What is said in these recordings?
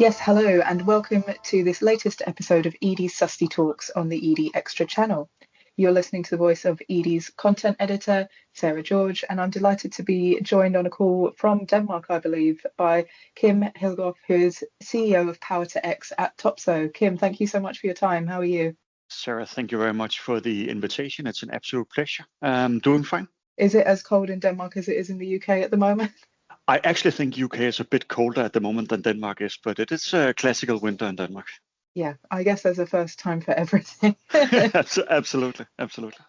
Yes, hello, and welcome to this latest episode of Edie's Susty Talks on the Edie Extra channel. You're listening to the voice of Edie's content editor, Sarah George, and I'm delighted to be joined on a call from Denmark, I believe, by Kim Hedegaard, who is CEO of Power to X at Topsoe. Kim, thank you so much for your time. How are you? Sarah, thank you very much for the invitation. It's an absolute pleasure. Doing fine. Is it as cold in Denmark as it is in the UK at the moment? I actually think UK is a bit colder at the moment than Denmark is, but it is a classical winter in Denmark. Yeah, I guess there's a first time for everything. Absolutely, absolutely.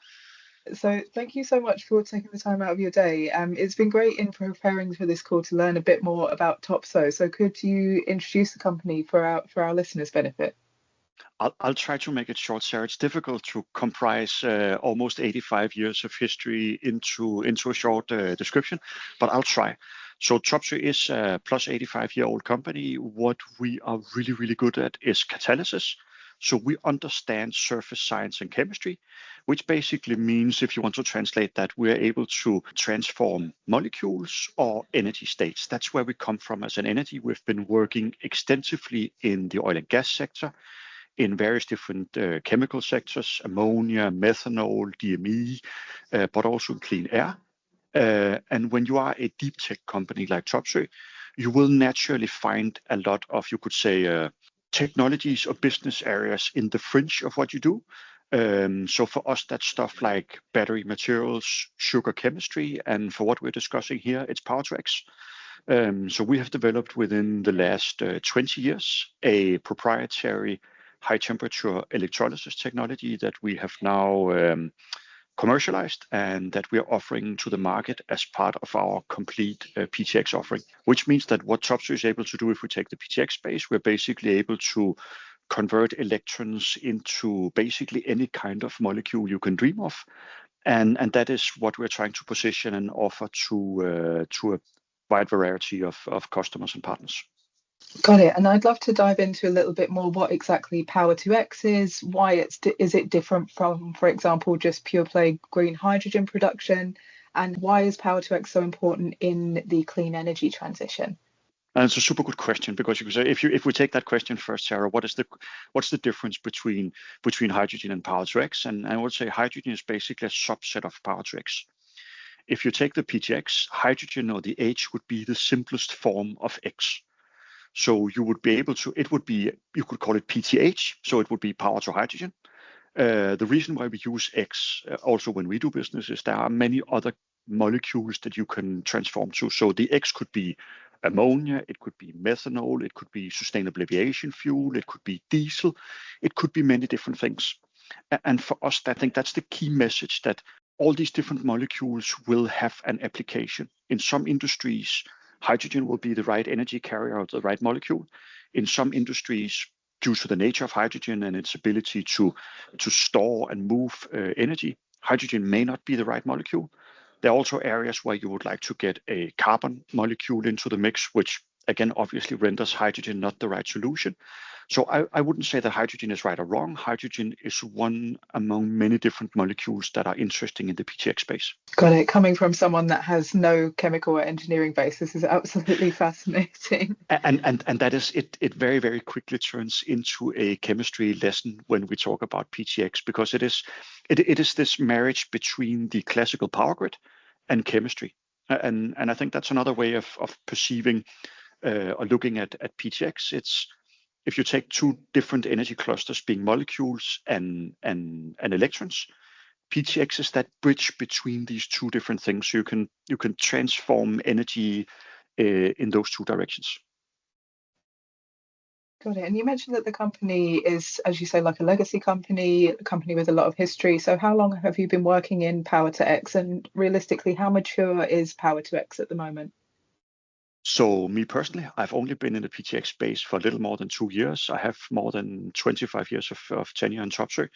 So thank you so much for taking the time out of your day. It's been great in preparing for this call to learn a bit more about Topsoe. So could you introduce the company for our listeners' benefit? I'll try to make it short, Sarah. It's difficult to comprise almost 85 years of history into a short description, but I'll try. So Topsoe is a plus 85-year-old company. What we are really, really good at is catalysis. So we understand surface science and chemistry, which basically means, if you want to translate that, we're able to transform molecules or energy states. That's where we come from as an entity. We've been working extensively in the oil and gas sector, in various different chemical sectors, ammonia, methanol, DME, but also clean air. And when you are a deep tech company like Topsoe, you will naturally find a lot of, you could say, technologies or business areas in the fringe of what you do. So for us, that's stuff like battery materials, sugar chemistry, and for what we're discussing here, it's Power to X. So we have developed within the last 20 years a proprietary high temperature electrolysis technology that we have now commercialized and that we are offering to the market as part of our complete PTX offering, which means that what Topsoe is able to do, if we take the PTX space, we're basically able to convert electrons into basically any kind of molecule you can dream of. And that is what we're trying to position and offer to a wide variety of customers and partners. Got it. And I'd love to dive into a little bit more what exactly Power to X is, why is it different from, for example, just pure play green hydrogen production, and why is Power to X so important in the clean energy transition? And it's a super good question, because you could say, if we take that question first, Sarah, what's the difference between hydrogen and Power to X? And I would say hydrogen is basically a subset of Power to X. If you take the PTX, hydrogen or the H would be the simplest form of X. So you would be able to, you could call it PTH, so it would be power to hydrogen. The reason why we use X also when we do business is there are many other molecules that you can transform to. So the X could be ammonia, it could be methanol, it could be sustainable aviation fuel, it could be diesel, it could be many different things. And for us, I think that's the key message, that all these different molecules will have an application. In some industries, hydrogen will be the right energy carrier of the right molecule. In some industries, due to the nature of hydrogen and its ability to store and move energy, hydrogen may not be the right molecule. There are also areas where you would like to get a carbon molecule into the mix, which again obviously renders hydrogen not the right solution. So I wouldn't say that hydrogen is right or wrong. Hydrogen is one among many different molecules that are interesting in the PTX space. Got it. Coming from someone that has no chemical or engineering base, this is absolutely fascinating. And that is it. It very, very quickly turns into a chemistry lesson when we talk about PTX, because it is this marriage between the classical power grid and chemistry. And I think that's another way of perceiving or looking at PTX. It's, if you take two different energy clusters being molecules and electrons, PTX is that bridge between these two different things. So you can transform energy in those two directions. Got it. And you mentioned that the company is, as you say, like a legacy company, a company with a lot of history. So how long have you been working in Power to X, and realistically, how mature is Power to X at the moment? So me personally, I've only been in the PTX space for a little more than 2 years. I have more than 25 years of tenure in Topsoe,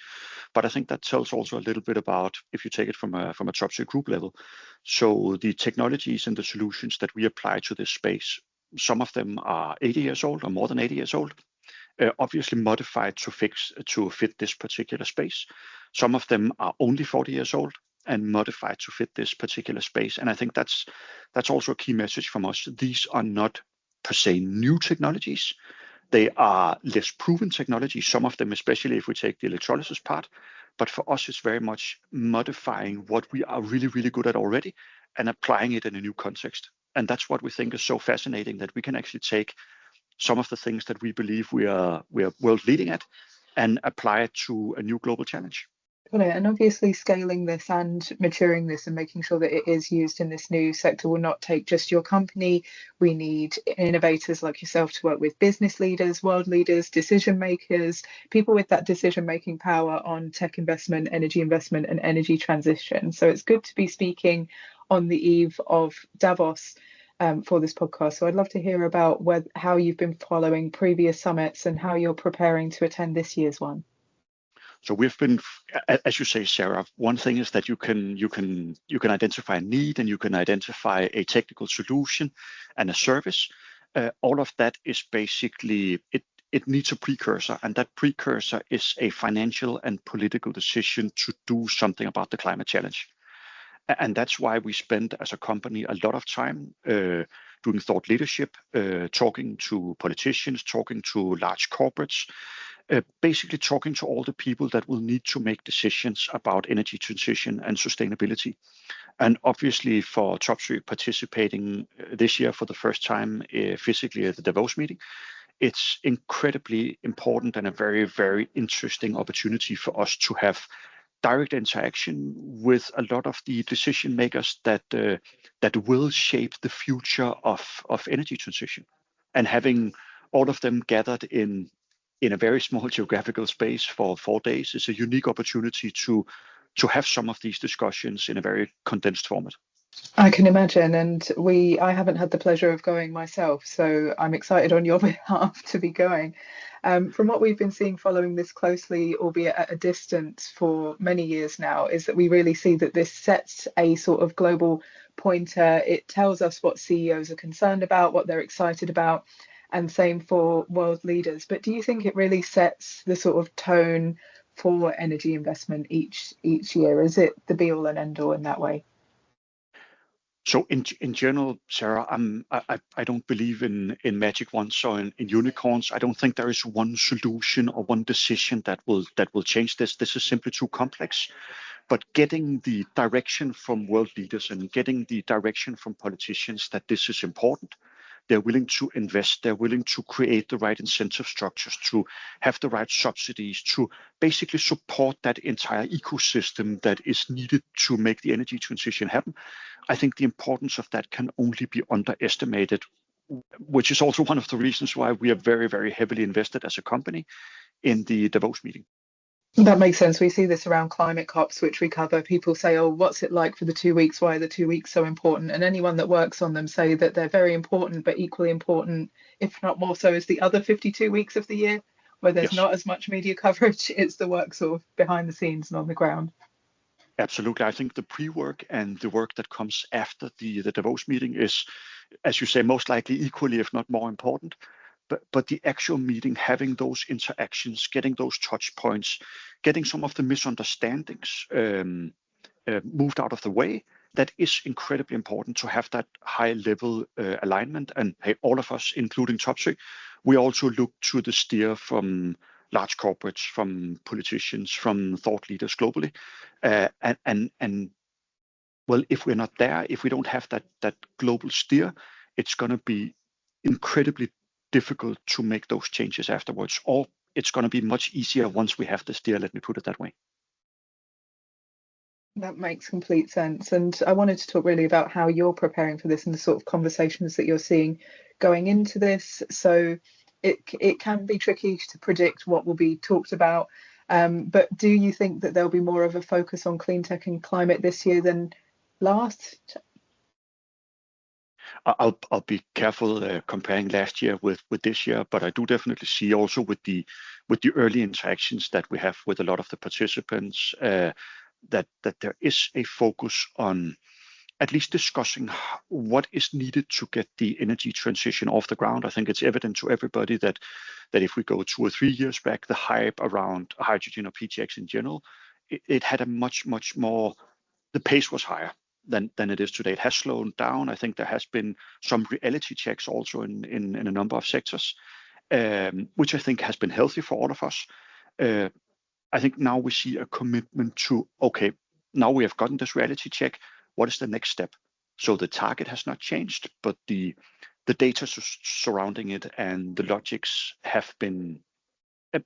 but I think that tells also a little bit about, if you take it from a Topsoe group level. So the technologies and the solutions that we apply to this space, some of them are 80 years old or more than 80 years old, obviously modified to fit this particular space. Some of them are only 40 years old and modified to fit this particular space. And I think that's also a key message from us. These are not per se new technologies. They are less proven technology, some of them, especially if we take the electrolysis part. But for us, it's very much modifying what we are really, really good at already and applying it in a new context. And that's what we think is so fascinating, that we can actually take some of the things that we believe we are world leading at and apply it to a new global challenge. Got it. And obviously, scaling this and maturing this and making sure that it is used in this new sector will not take just your company. We need innovators like yourself to work with business leaders, world leaders, decision makers, people with that decision making power on tech investment, and energy transition. So it's good to be speaking on the eve of Davos. For this podcast. So I'd love to hear about how you've been following previous summits and how you're preparing to attend this year's one. So we've been, as you say, Sarah, one thing is that you can identify a need and you can identify a technical solution and a service. All of that is basically, it needs a precursor, and that precursor is a financial and political decision to do something about the climate challenge. And that's why we spend as a company a lot of time doing thought leadership, talking to politicians, talking to large corporates, basically talking to all the people that will need to make decisions about energy transition and sustainability. And obviously for Topsoe participating this year for the first time physically at the Davos meeting, it's incredibly important and a very, very interesting opportunity for us to have direct interaction with a lot of the decision makers that will shape the future of energy transition. And having all of them gathered in a very small geographical space for 4 days is a unique opportunity to have some of these discussions in a very condensed format. I can imagine, and I haven't had the pleasure of going myself, so I'm excited on your behalf to be going. From what we've been seeing following this closely, albeit at a distance for many years now, is that we really see that this sets a sort of global pointer. It tells us what CEOs are concerned about, what they're excited about, and same for world leaders. But do you think it really sets the sort of tone for energy investment each year? Is it the be all and end all in that way? So in general, Sarah, I don't believe in magic wands or in unicorns. I don't think there is one solution or one decision that will change this. This is simply too complex. But getting the direction from world leaders and getting the direction from politicians that this is important, they're willing to invest, they're willing to create the right incentive structures, to have the right subsidies, to basically support that entire ecosystem that is needed to make the energy transition happen. I think the importance of that can only be underestimated, which is also one of the reasons why we are very, very heavily invested as a company in the Davos meeting. That makes sense. We see this around climate COPs, which we cover. People say, oh, what's it like for the 2 weeks? Why are the 2 weeks so important? And anyone that works on them say that they're very important, but equally important, if not more so, as the other 52 weeks of the year, where there's not as much media coverage. It's the work sort of behind the scenes and on the ground. Absolutely. I think the pre-work and the work that comes after the Davos meeting is, as you say, most likely equally, if not more important. But the actual meeting, having those interactions, getting those touch points, getting some of the misunderstandings moved out of the way, that is incredibly important to have that high level alignment. And hey, all of us, including Topsoe, we also look to the steer from large corporates, from politicians, from thought leaders globally. And well, if we're not there, if we don't have that global steer, it's going to be incredibly difficult to make those changes afterwards, or it's going to be much easier once we have the steer, let me put it that way. That makes complete sense. And I wanted to talk really about how you're preparing for this and the sort of conversations that you're seeing going into this. So it can be tricky to predict what will be talked about. But do you think that there'll be more of a focus on clean tech and climate this year than last? I'll be careful comparing last year with this year, but I do definitely see also with the early interactions that we have with a lot of the participants that there is a focus on at least discussing what is needed to get the energy transition off the ground. I think it's evident to everybody that if we go 2 or 3 years back, the hype around hydrogen or PTX in general, it had a much more, the pace was higher than it is today. It has slowed down. I think there has been some reality checks also in a number of sectors. which I think has been healthy for all of us. I think now we see a commitment to, okay, now we have gotten this reality check. What is the next step? So the target has not changed, but the data surrounding it and the logics have been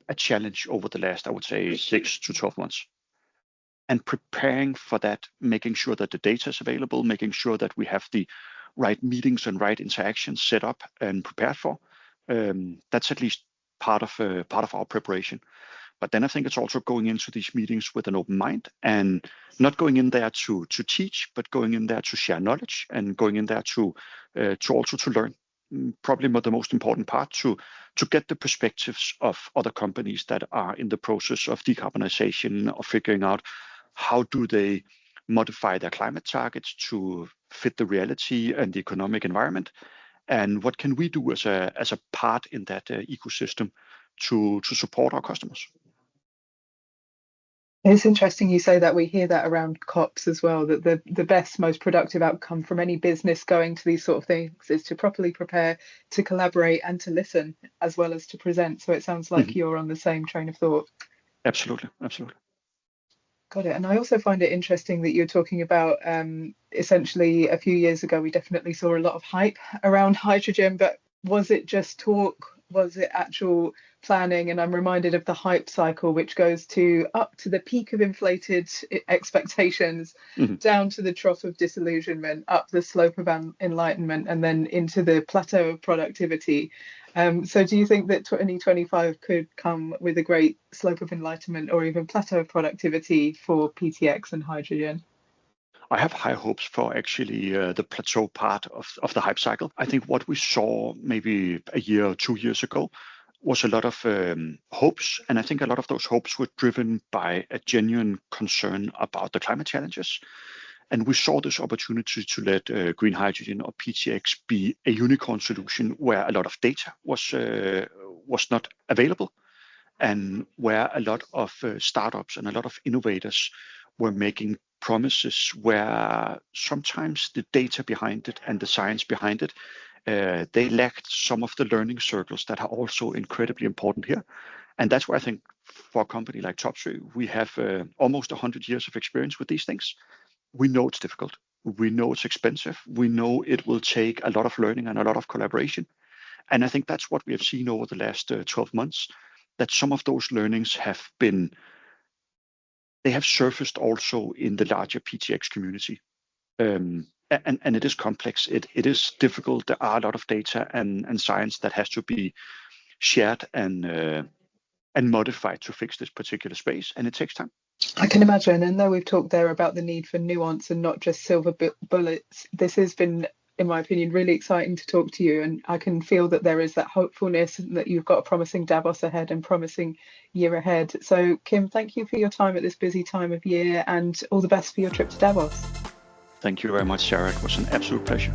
a challenge over the last, I would say, 6 to 12 months. And preparing for that, making sure that the data is available, making sure that we have the right meetings and right interactions set up and prepared for. That's at least part of our preparation. But then I think it's also going into these meetings with an open mind and not going in there to teach, but going in there to share knowledge and going in there to also to learn. Probably the most important part, to get the perspectives of other companies that are in the process of decarbonization, of figuring out how do they modify their climate targets to fit the reality and the economic environment, and what can we do as a part in that ecosystem to support our customers. It's interesting you say that. We hear that around COPs as well, that the best, most productive outcome from any business going to these sort of things is to properly prepare, to collaborate and to listen, as well as to present. So it sounds like you're on the same train of thought. Absolutely. Got it. And I also find it interesting that you're talking about essentially a few years ago, we definitely saw a lot of hype around hydrogen, but was it just talk? Was it actual planning? And I'm reminded of the hype cycle, which goes up to the peak of inflated expectations, down to the trough of disillusionment, up the slope of enlightenment, and then into the plateau of productivity. So do you think that 2025 could come with a great slope of enlightenment or even plateau of productivity for PTX and hydrogen? I have high hopes for actually the plateau part of the hype cycle. I think what we saw maybe a year or 2 years ago was a lot of hopes. And I think a lot of those hopes were driven by a genuine concern about the climate challenges. And we saw this opportunity to let green hydrogen or PTX be a unicorn solution where a lot of data was not available, and where a lot of startups and a lot of innovators were making promises where sometimes the data behind it and the science behind it, they lacked some of the learning circles that are also incredibly important here. And that's where I think for a company like Topsoe, we have almost 100 years of experience with these things. We know it's difficult. We know it's expensive. We know it will take a lot of learning and a lot of collaboration. And I think that's what we have seen over the last 12 months, that some of those learnings they have surfaced also in the larger PTX community. And it is complex. It is difficult. There are a lot of data and science that has to be shared and modified to fix this particular space, and it takes time. I can imagine. And though we've talked there about the need for nuance and not just silver bullets, this has been, in my opinion, really exciting to talk to you. And I can feel that there is that hopefulness and that you've got a promising Davos ahead and promising year ahead. So, Kim, thank you for your time at this busy time of year, and all the best for your trip to Davos. Thank you very much, Sarah. It was an absolute pleasure.